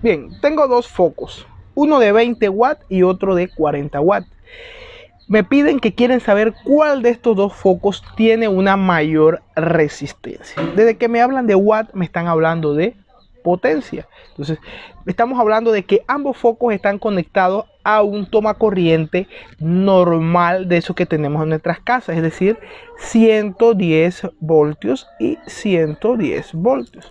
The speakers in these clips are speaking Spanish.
Bien, tengo dos focos, uno de 20 watts y otro de 40 watts. Me piden que quieren saber cuál de estos dos focos tiene una mayor resistencia. Desde que me hablan de watt, me están hablando de potencia. Entonces, estamos hablando de que ambos focos están conectados a un tomacorriente normal de eso que tenemos en nuestras casas, es decir, 110 voltios y 110 voltios.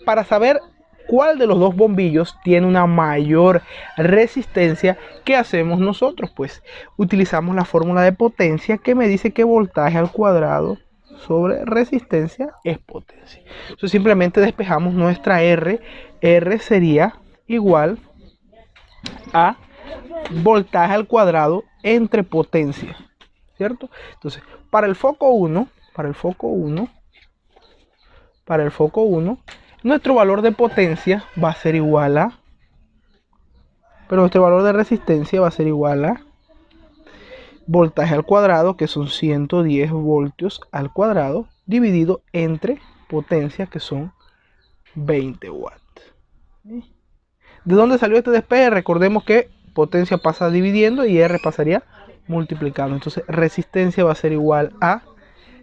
Para saber cuál de los dos bombillos tiene una mayor resistencia, ¿qué hacemos nosotros? Pues utilizamos la fórmula de potencia que me dice que voltaje al cuadrado sobre resistencia es potencia. Entonces simplemente despejamos nuestra R. R sería igual a voltaje al cuadrado entre potencia, ¿cierto? Entonces para el foco 1, nuestro valor de potencia va a ser igual a, pero nuestro valor de resistencia va a ser igual a voltaje al cuadrado, que son 110 voltios al cuadrado, dividido entre potencia, que son 20 watts. ¿De dónde salió este despeje? Recordemos que potencia pasa dividiendo y R pasaría multiplicando. Entonces resistencia va a ser igual a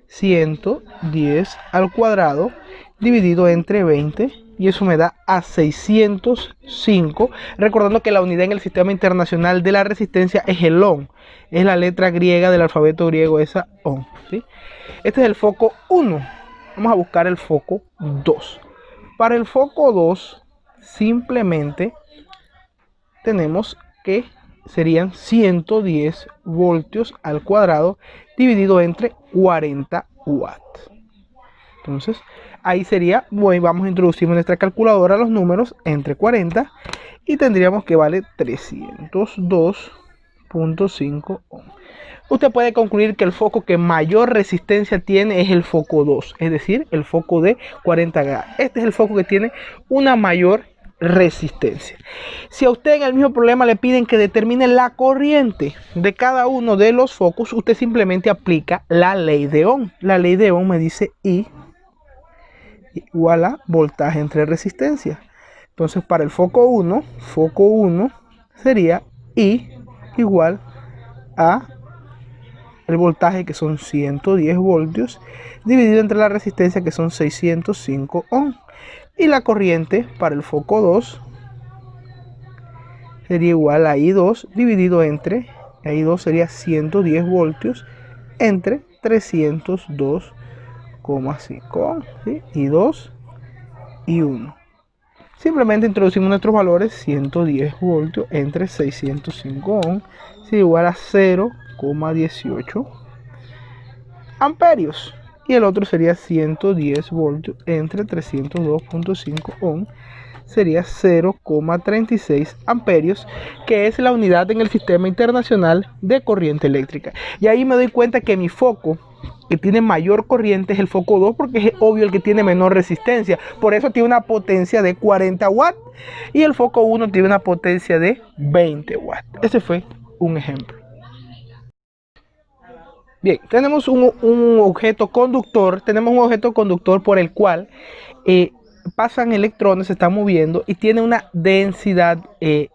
110 al cuadrado dividido entre 20, y eso me da a 605, recordando que la unidad en el sistema internacional de la resistencia es el ohm, es la letra griega del alfabeto griego, esa ohm, ¿sí? Este es el foco 1. Vamos a buscar el foco 2. Para el foco 2 simplemente tenemos que serían 110 voltios al cuadrado dividido entre 40 watts. Entonces ahí sería, bueno, vamos a introducir en nuestra calculadora los números entre 40 y tendríamos que vale 302.5 ohm. Usted puede concluir que el foco que mayor resistencia tiene es el foco 2, es decir, el foco de 40 grados. Este es el foco que tiene una mayor resistencia. Si a usted en el mismo problema le piden que determine la corriente de cada uno de los focos, usted simplemente aplica la ley de Ohm. La ley de Ohm me dice I igual a voltaje entre resistencia. Entonces para el foco 1 sería I igual a el voltaje, que son 110 voltios, dividido entre la resistencia, que son 605 ohm. Y la corriente para el foco 2 sería igual a I2 dividido entre, I2 sería 110 voltios entre 302,5 ohm, ¿sí? I2 y 1. Simplemente introducimos nuestros valores, 110 voltios entre 605 ohm, es igual a 0,18 amperios. Y el otro sería 110 voltios entre 302.5 ohm, sería 0,36 amperios, que es la unidad en el sistema internacional de corriente eléctrica. Y ahí me doy cuenta que mi foco que tiene mayor corriente es el foco 2, porque es obvio el que tiene menor resistencia, por eso tiene una potencia de 40 watts, y el foco 1 tiene una potencia de 20 watts. Ese fue un ejemplo. Bien, tenemos un objeto conductor, por el cual pasan electrones, se están moviendo y tiene una densidad de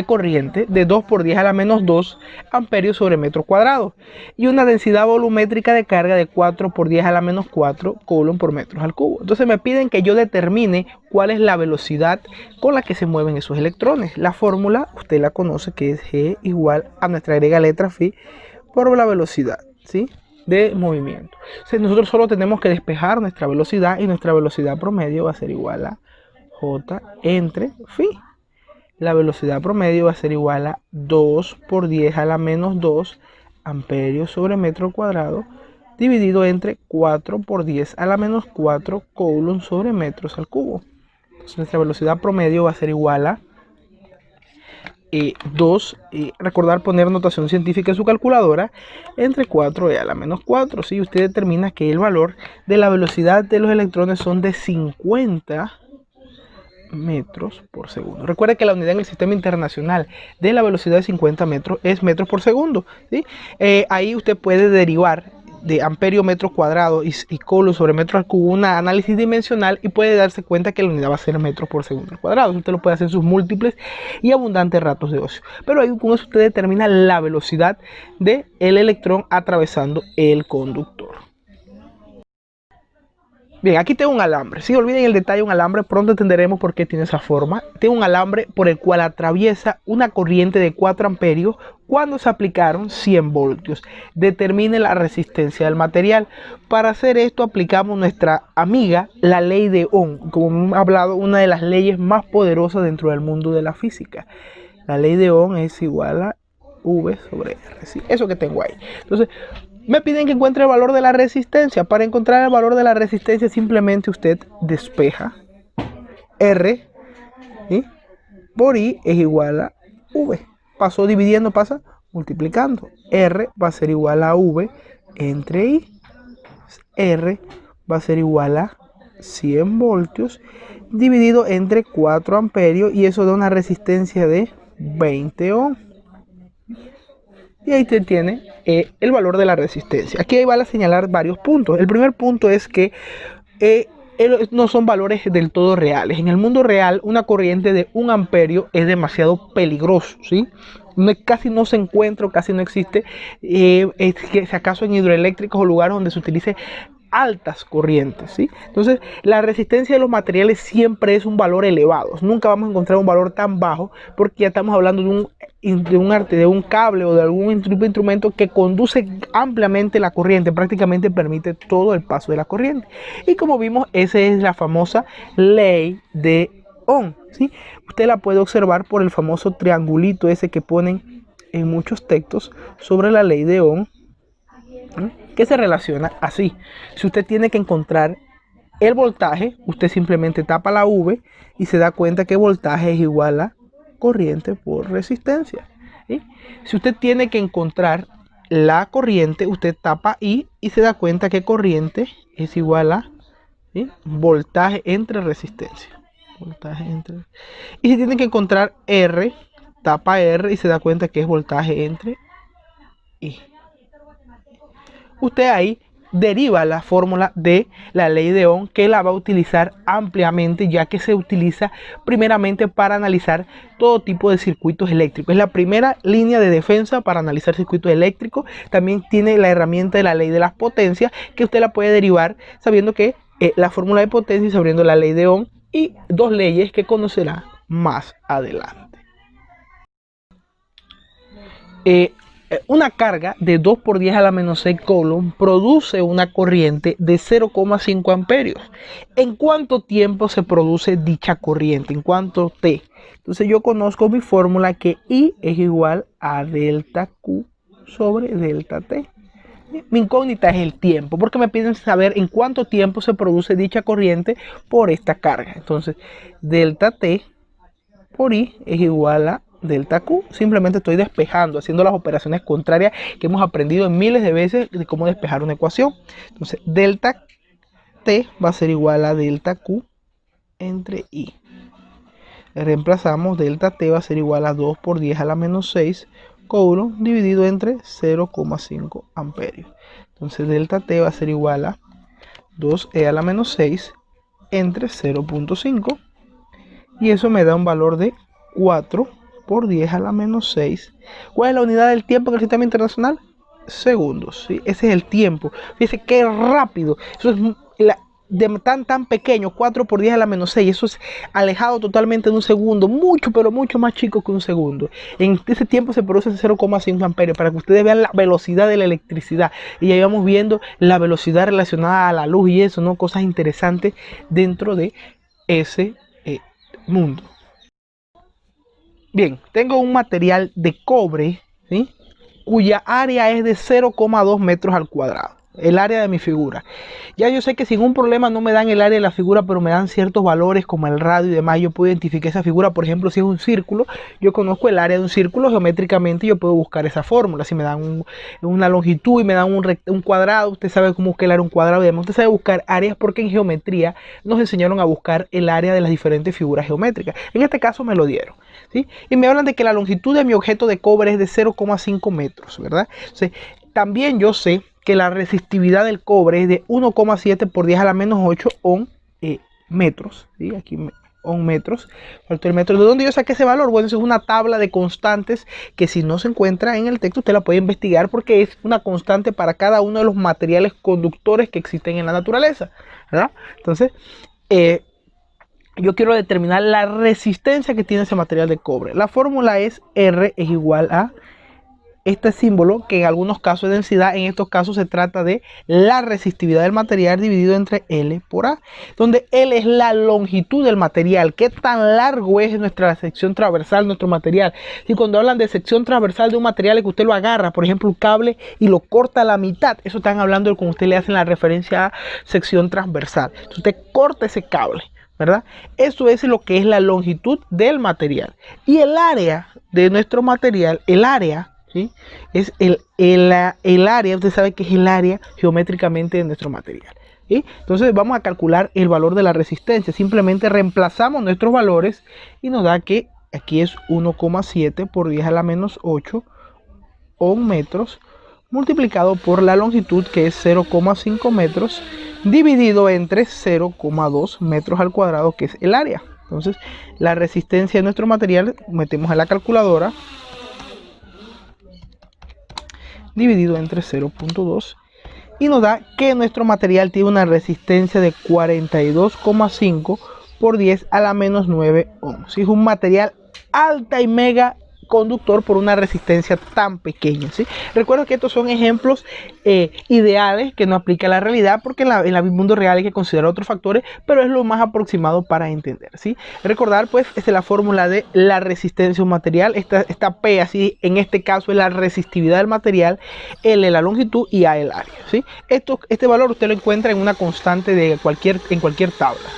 corriente de 2 por 10 a la menos 2 amperios sobre metro cuadrado y una densidad volumétrica de carga de 4 por 10 a la menos 4 coulomb por metros al cubo. Entonces me piden que yo determine cuál es la velocidad con la que se mueven esos electrones. La fórmula usted la conoce, que es G igual a nuestra griega letra phi por la velocidad, ¿sí?, de movimiento. Entonces nosotros solo tenemos que despejar nuestra velocidad, y nuestra velocidad promedio va a ser igual a J entre phi. La velocidad promedio va a ser igual a 2 por 10 a la menos 2 amperios sobre metro cuadrado dividido entre 4 por 10 a la menos 4 coulomb sobre metros al cubo. Entonces nuestra velocidad promedio va a ser igual a 2, recordar poner notación científica en su calculadora, entre 4e a la menos 4. Si usted determina que el valor de la velocidad de los electrones son de 50 metros por segundo. Recuerde que la unidad en el sistema internacional de la velocidad de 50 metros es metros por segundo, ¿sí? Ahí usted puede derivar de amperio metro cuadrado y coulomb sobre metro al cubo, un análisis dimensional, y puede darse cuenta que la unidad va a ser metros por segundo al cuadrado. Usted lo puede hacer en sus múltiples y abundantes ratos de ocio. Pero ahí con eso usted determina la velocidad del electrón atravesando el conductor. Bien, aquí tengo un alambre. Si olviden el detalle, un alambre, pronto entenderemos por qué tiene esa forma. Tengo un alambre por el cual atraviesa una corriente de 4 amperios cuando se aplicaron 100 voltios. Determine la resistencia del material. Para hacer esto aplicamos nuestra amiga, la ley de Ohm. Como hemos hablado, una de las leyes más poderosas dentro del mundo de la física. La ley de Ohm es igual a V sobre R. ¿Sí? Eso que tengo ahí. Entonces, me piden que encuentre el valor de la resistencia. Para encontrar el valor de la resistencia, simplemente usted despeja R, ¿sí?, por I es igual a V. Pasó dividiendo, pasa multiplicando. R va a ser igual a V entre I. R va a ser igual a 100 voltios dividido entre 4 amperios, y eso da una resistencia de 20 ohm. Y ahí te tiene el valor de la resistencia. Aquí vale a señalar varios puntos. El primer punto es que no son valores del todo reales. En el mundo real, una corriente de 1 amperio es demasiado peligroso, ¿sí? Casi no se encuentra, casi no existe, es que si acaso en hidroeléctricos o lugares donde se utilice altas corrientes, ¿sí? Entonces, la resistencia de los materiales siempre es un valor elevado. Nunca vamos a encontrar un valor tan bajo, porque ya estamos hablando de un cable o de algún instrumento que conduce ampliamente la corriente, prácticamente permite todo el paso de la corriente. Y como vimos, esa es la famosa ley de Ohm, ¿sí? Usted la puede observar por el famoso triangulito ese que ponen en muchos textos sobre la ley de Ohm, ¿sí?, que se relaciona así. Si usted tiene que encontrar el voltaje, usted simplemente tapa la V y se da cuenta que voltaje es igual a corriente por resistencia, ¿sí? Si usted tiene que encontrar la corriente, usted tapa I y se da cuenta que corriente es igual a, ¿sí?, voltaje entre resistencia. Voltaje entre... Y si tiene que encontrar R, tapa R y se da cuenta que es voltaje entre I. Usted ahí deriva la fórmula de la ley de Ohm, que la va a utilizar ampliamente, ya que se utiliza primeramente para analizar todo tipo de circuitos eléctricos. Es la primera línea de defensa para analizar circuitos eléctricos. También tiene la herramienta de la ley de las potencias, que usted la puede derivar sabiendo que la fórmula de potencia y sabiendo la ley de Ohm, y dos leyes que conocerá más adelante. Una carga de 2 por 10 a la menos 6 coulomb produce una corriente de 0,5 amperios. ¿En cuánto tiempo se produce dicha corriente? ¿En cuánto T? Entonces yo conozco mi fórmula, que I es igual a delta Q sobre delta T. Mi incógnita es el tiempo, porque me piden saber en cuánto tiempo se produce dicha corriente por esta carga. Entonces, delta T por I es igual a delta Q. Simplemente estoy despejando, haciendo las operaciones contrarias que hemos aprendido en miles de veces de cómo despejar una ecuación. Entonces, delta T va a ser igual a delta Q entre I. Reemplazamos, delta T va a ser igual a 2 por 10 a la menos 6 coulomb dividido entre 0,5 amperios. Entonces delta T va a ser igual a 2e a la menos 6 entre 0,5, y eso me da un valor de 4 por 10 a la menos 6. ¿Cuál es la unidad del tiempo en el sistema internacional? Segundos, ¿sí? Ese es el tiempo. Fíjense qué rápido. Eso es de tan pequeño, 4 por 10 a la menos 6, eso es alejado totalmente de un segundo, mucho, pero mucho más chico que un segundo. En ese tiempo se produce 0,5 amperios, para que ustedes vean la velocidad de la electricidad. Y ya íbamos viendo la velocidad relacionada a la luz y eso, ¿no? Cosas interesantes dentro de ese mundo. Bien, tengo un material de cobre, ¿sí?, cuya área es de 0,2 metros al cuadrado. El área de mi figura. Ya yo sé que sin un problema no me dan el área de la figura, pero me dan ciertos valores como el radio y demás. Yo puedo identificar esa figura. Por ejemplo, si es un círculo, yo conozco el área de un círculo geométricamente, yo puedo buscar esa fórmula. Si me dan una longitud y me dan un cuadrado, usted sabe cómo buscar el área de un cuadrado y demás. Usted sabe buscar áreas porque en geometría nos enseñaron a buscar el área de las diferentes figuras geométricas. En este caso me lo dieron, ¿sí? Y me hablan de que la longitud de mi objeto de cobre es de 0,5 metros, ¿verdad? Entonces, también yo sé que la resistividad del cobre es de 1,7 por 10 a la menos 8 ohm metros, ¿sí? Aquí ohm metros, faltó el metro. ¿De dónde yo saqué ese valor? Bueno, eso es una tabla de constantes que si no se encuentra en el texto, usted la puede investigar porque es una constante para cada uno de los materiales conductores que existen en la naturaleza, ¿verdad? Entonces, yo quiero determinar la resistencia que tiene ese material de cobre. La fórmula es R es igual a este símbolo, que en algunos casos es densidad, en estos casos se trata de la resistividad del material dividido entre L por A, donde L es la longitud del material, qué tan largo es nuestra sección transversal, nuestro material. Y cuando hablan de sección transversal de un material es que usted lo agarra, por ejemplo un cable, y lo corta a la mitad, eso están hablando de cuando usted le hacen la referencia a sección transversal. Entonces usted corta ese cable, ¿verdad? Eso es lo que es la longitud del material. Y el área de nuestro material, el área, ¿sí? Es el área, usted sabe que es el área geométricamente de nuestro material, ¿sí? Entonces vamos a calcular el valor de la resistencia. Simplemente reemplazamos nuestros valores y nos da que aquí es 1,7 por 10 a la menos 8 ohm metros, multiplicado por la longitud, que es 0,5 metros, dividido entre 0,2 metros al cuadrado, que es el área. Entonces la resistencia de nuestro material, metemos en la calculadora, dividido entre 0,2, y nos da que nuestro material tiene una resistencia de 42,5 por 10 a la menos 9 ohms. Es un material alta y mega conductor por una resistencia tan pequeña, ¿sí? Recuerda que estos son ejemplos ideales que no aplica a la realidad, porque en el mundo real hay que considerar otros factores, pero es lo más aproximado para entender, ¿sí? Recordar, pues, esta es la fórmula de la resistencia de un material. Esta P, así, en este caso es la resistividad del material, L la longitud y A el área, ¿sí? Este valor usted lo encuentra en una constante de en cualquier tabla.